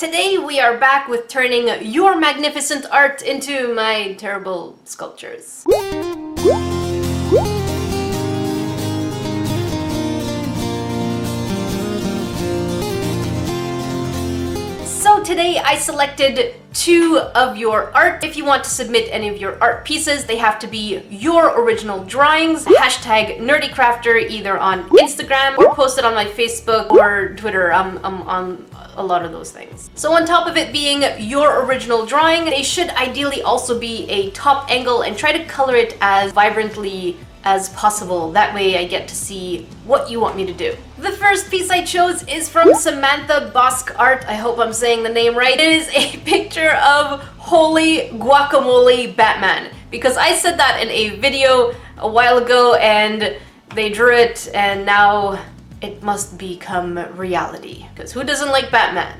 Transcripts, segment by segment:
Today we are back with turning your magnificent art into my terrible sculptures. So today I selected 2 of your art. If you want to submit any of your art pieces, they have to be your original drawings. Hashtag Nerdecrafter either on Instagram or post it on my Facebook or Twitter. I'm on a lot of those things. So on top of it being your original drawing, they should ideally also be a top angle and try to color it as vibrantly as possible. That way I get to see what you want me to do. The first piece I chose is from Samantha Bosk Art. I hope I'm saying the name right. It is a picture of Holy Guacamole Batman, because I said that in a video a while ago and they drew it and now it must become reality. Because who doesn't like Batman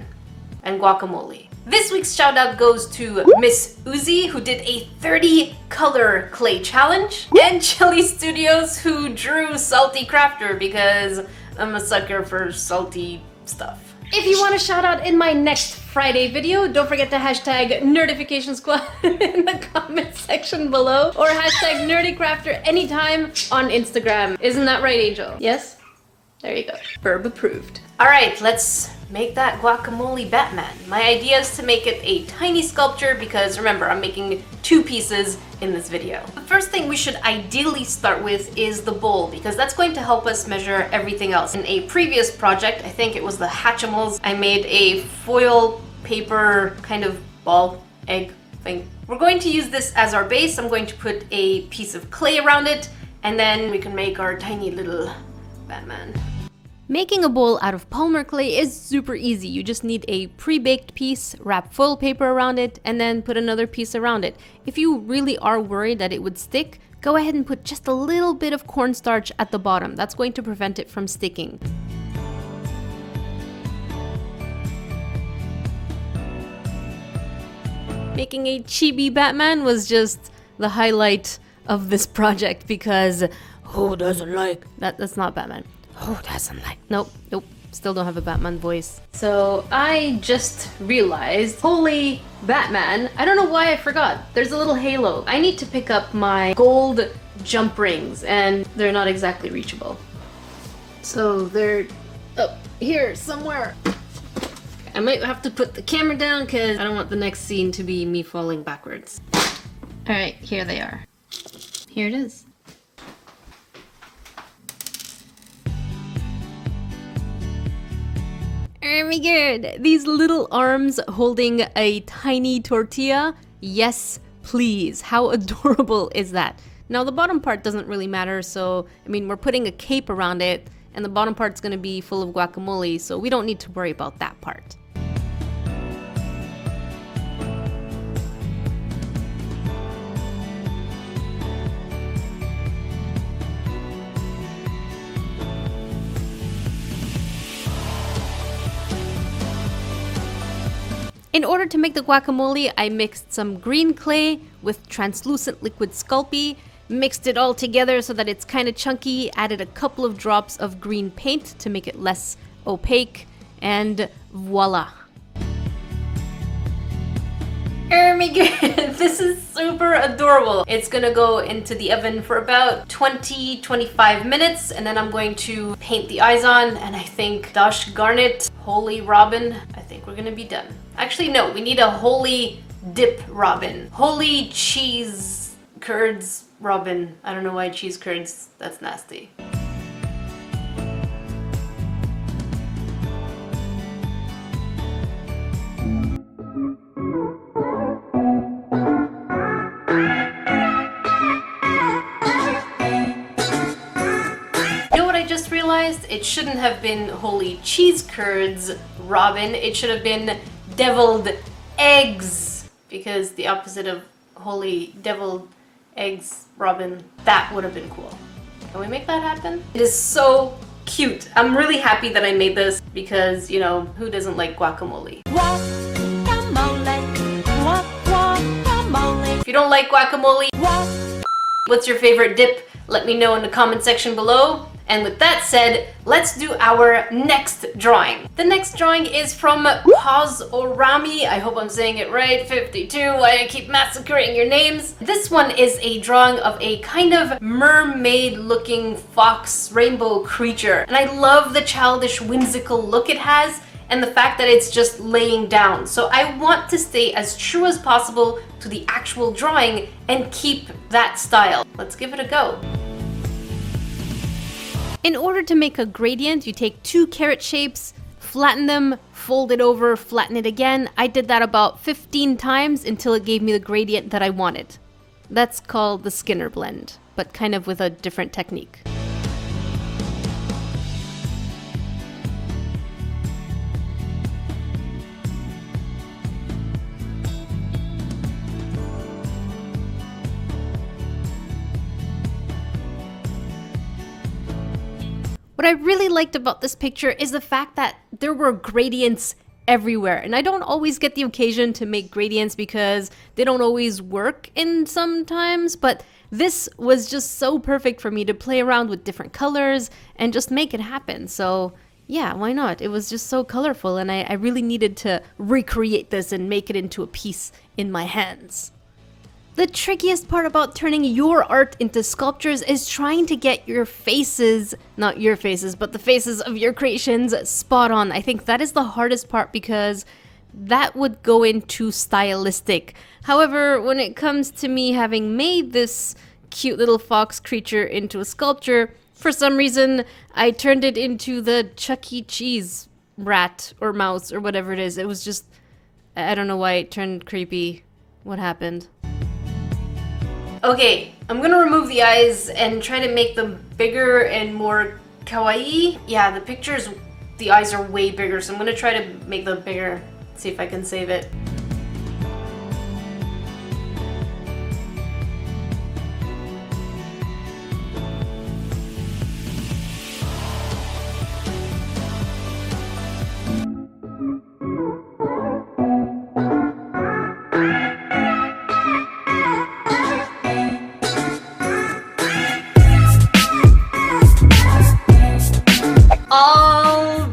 and guacamole? This week's shout out goes to Miss Uzi, who did a 30 color clay challenge, and Chili Studios, who drew Salty Crafter, because I'm a sucker for salty stuff. If you want a shout out in my next Friday video, don't forget to hashtag Nerdification Squad in the comment section below, or hashtag Nerdecrafter anytime on Instagram. Isn't that right, Angel? Yes? There you go. Verb approved. Alright, let's make that guacamole Batman. My idea is to make it a tiny sculpture because remember, I'm making 2 pieces in this video. The first thing we should ideally start with is the bowl, because that's going to help us measure everything else. In a previous project, I think it was the Hatchimals, I made a foil paper kind of ball egg thing. We're going to use this as our base. I'm going to put a piece of clay around it, and then we can make our tiny little Batman. Making a bowl out of polymer clay is super easy. You just need a pre-baked piece, wrap foil paper around it, and then put another piece around it. If you really are worried that it would stick, go ahead and put just a little bit of cornstarch at the bottom. That's going to prevent it from sticking. Making a chibi Batman was just the highlight of this project because who doesn't like that's not Batman. Who doesn't like? Nope, still don't have a Batman voice. So I just realized, holy Batman, I don't know why I forgot. There's a little halo. I need to pick up my gold jump rings and they're not exactly reachable. So they're up here somewhere. I might have to put the camera down because I don't want the next scene to be me falling backwards. All right, here they are. Here it is. Very good. These little arms holding a tiny tortilla. Yes, please. How adorable is that? Now the bottom part doesn't really matter, so I mean we're putting a cape around it and the bottom part's gonna be full of guacamole, so we don't need to worry about that part. In order to make the guacamole, I mixed some green clay with translucent liquid Sculpey, mixed it all together so that it's kind of chunky, added a couple of drops of green paint to make it less opaque, and voila. Oh my god, this is super adorable. It's gonna go into the oven for about 20-25 minutes, and then I'm going to paint the eyes on, and I think, gosh darn it, Holy Robin, I think we're gonna be done. Actually, no, we need a holy dip Robin. Holy cheese curds Robin. I don't know why cheese curds, that's nasty. It shouldn't have been holy cheese curds Robin, it should have been deviled eggs, because the opposite of holy deviled eggs Robin, that would have been cool. Can we make that happen? It is so cute. I'm really happy that I made this because, you know, who doesn't like guacamole? If you don't like guacamole, what's your favorite dip? Let me know in the comment section below. And with that said, let's do our next drawing. The next drawing is from Paz-Orami. I hope I'm saying it right. 52, why I keep massacring your names. This one is a drawing of a kind of mermaid looking fox rainbow creature. And I love the childish whimsical look it has and the fact that it's just laying down. So I want to stay as true as possible to the actual drawing and keep that style. Let's give it a go. In order to make a gradient, you take two carrot shapes, flatten them, fold it over, flatten it again. I did that about 15 times until it gave me the gradient that I wanted. That's called the Skinner blend, but kind of with a different technique. What I really liked about this picture is the fact that there were gradients everywhere. And I don't always get the occasion to make gradients because they don't always work in sometimes, but this was just so perfect for me to play around with different colors and just make it happen. So yeah, why not? It was just so colorful and I really needed to recreate this and make it into a piece in my hands. The trickiest part about turning your art into sculptures is trying to get your faces, not your faces, but the faces of your creations spot on. I think that is the hardest part because that would go into stylistic. However, when it comes to me having made this cute little fox creature into a sculpture, for some reason I turned it into the Chuck E. Cheese rat or mouse or whatever it is. It was just, I don't know why it turned creepy. What happened? Okay, I'm gonna remove the eyes and try to make them bigger and more kawaii. Yeah, the pictures, the eyes are way bigger, so I'm gonna try to make them bigger. See if I can save it. All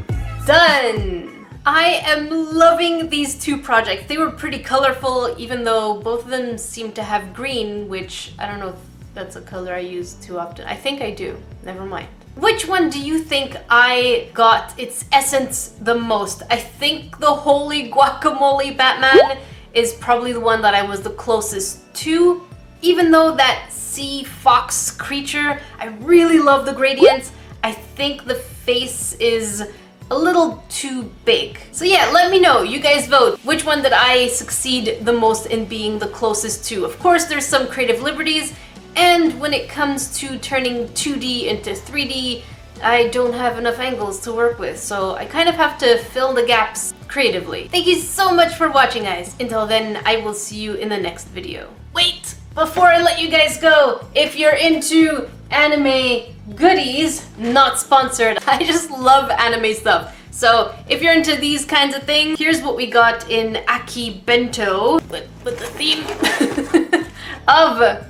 done! I am loving these two projects. They were pretty colorful, even though both of them seem to have green, which I don't know if that's a color I use too often. I think I do. Never mind. Which one do you think I got its essence the most? I think the Holy Guacamole Batman is probably the one that I was the closest to. Even though that sea fox creature, I really love the gradients. I think the face is a little too big. So yeah, let me know. You guys vote. Which one did I succeed the most in being the closest to? Of course, there's some creative liberties, and when it comes to turning 2D into 3D, I don't have enough angles to work with, so I kind of have to fill the gaps creatively. Thank you so much for watching, guys. Until then, I will see you in the next video. Wait! Before I let you guys go, if you're into anime goodies, not sponsored, I just love anime stuff. So if you're into these kinds of things, here's what we got in Aki Bento with the theme of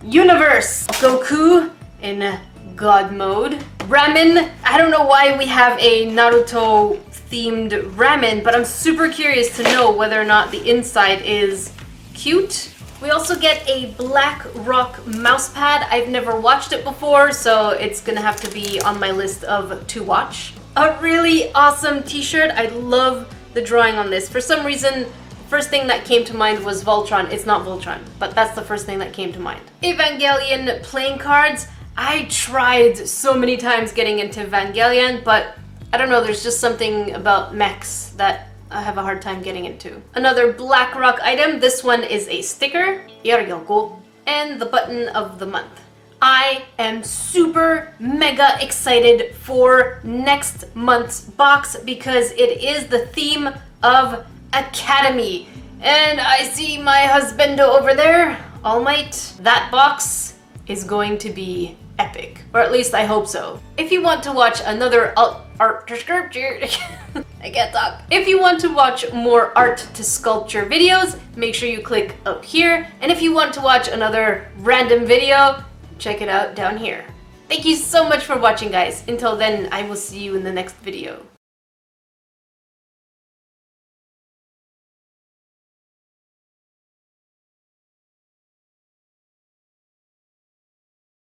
Universe. Goku in God mode. Ramen. I don't know why we have a Naruto themed ramen, but I'm super curious to know whether or not the inside is cute. We also get a Black Rock mouse pad. I've never watched it before, so it's gonna have to be on my list of to watch. A really awesome t-shirt. I love the drawing on this. For some reason, first thing that came to mind was Voltron. It's not Voltron, but that's the first thing that came to mind. Evangelion playing cards. I tried so many times getting into Evangelion, but I don't know, there's just something about mechs that I have a hard time getting into. Another Black Rock item. This one is a sticker. And the button of the month. I am super mega excited for next month's box because it is the theme of Academy. And I see my husbando over there, All Might. That box is going to be epic, or at least I hope so. If you want to watch another art to sculpture, I can't talk. If you want to watch more art to sculpture videos, make sure you click up here. And if you want to watch another random video, check it out down here. Thank you so much for watching, guys. Until then, I will see you in the next video.